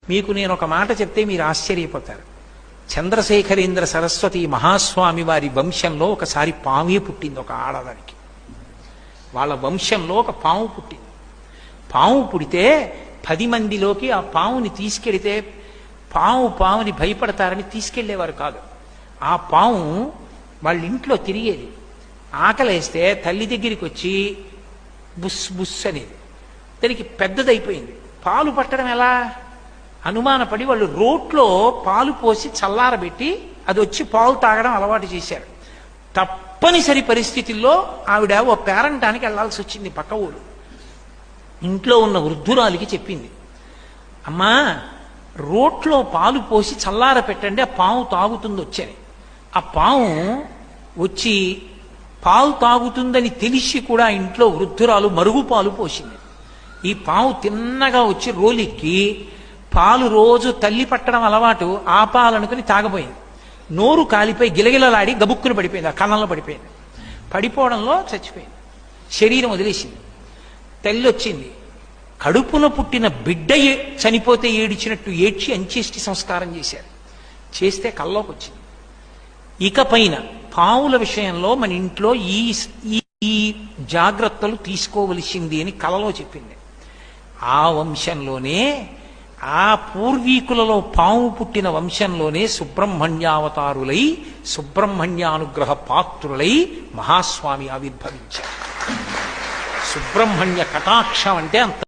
మీకు నేను ఒక మాట చెప్తే మీరు ఆశ్చర్యపోతారు. చంద్రశేఖరేంద్ర సరస్వతి మహాస్వామి వారి వంశంలో ఒకసారి పామే పుట్టింది. ఒక ఆడదానికి వాళ్ళ వంశంలో ఒక పాము పుట్టింది. పాము పుడితే 10 మందిలోకి ఆ పాముని తీసుకెడితే పాముని భయపడతారని తీసుకెళ్లేవారు కాదు. ఆ పాము వాళ్ళ ఇంట్లో తిరిగేది. ఆకలేస్తే తల్లి దగ్గరికి వచ్చి బుస్ బుస్ అనేది. దానికి పెద్దదైపోయింది. పాలు పట్టడం ఎలా అనుమానపడి వాళ్ళు రోట్లో పాలు పోసి చల్లారబెట్టి అది వచ్చి పాలు తాగడం అలవాటు చేశారు. తప్పనిసరి పరిస్థితుల్లో ఆవిడ ఓ పేరంటానికి వెళ్లాల్సి వచ్చింది. పక్క ఊరు ఇంట్లో ఉన్న వృద్ధురాలికి చెప్పింది, అమ్మా రోట్లో పాలు పోసి చల్లార పెట్టండి, ఆ పాము తాగుతుంది వచ్చని. ఆ పాము వచ్చి పాలు తాగుతుందని తెలిసి కూడా ఇంట్లో వృద్ధురాలు మరుగు పాలు పోసింది. ఈ పాము తిన్నగా వచ్చి రోలిక్కి పాలు రోజు తల్లి పట్టడం అలవాటు, ఆ పాలనుకుని తాగబోయింది. నోరు కాలిపోయి గిలగిలలాడి గబుక్కును పడిపోయింది. ఆ కన్నంలో పడిపోయింది. పడిపోవడంలో చచ్చిపోయింది. శరీరం వదిలేసింది. తల్లి వచ్చింది. కడుపున పుట్టిన బిడ్డ చనిపోతే ఏడిచినట్టు ఏడ్చి అంత్యేష్టి సంస్కారం చేశారు. చేస్తే కల్లోకి వచ్చింది. ఇకపైన పావుల విషయంలో మన ఇంట్లో ఈ జాగ్రత్తలు తీసుకోవలసింది అని కలలో చెప్పింది. ఆ వంశంలోనే, ఆ పూర్వీకులలో పాము పుట్టిన వంశంలోనే సుబ్రహ్మణ్యావతారులై సుబ్రహ్మణ్యానుగ్రహ పాత్రులై మహాస్వామి ఆవిర్భవించారు. సుబ్రహ్మణ్య కటాక్షం అంటే అంత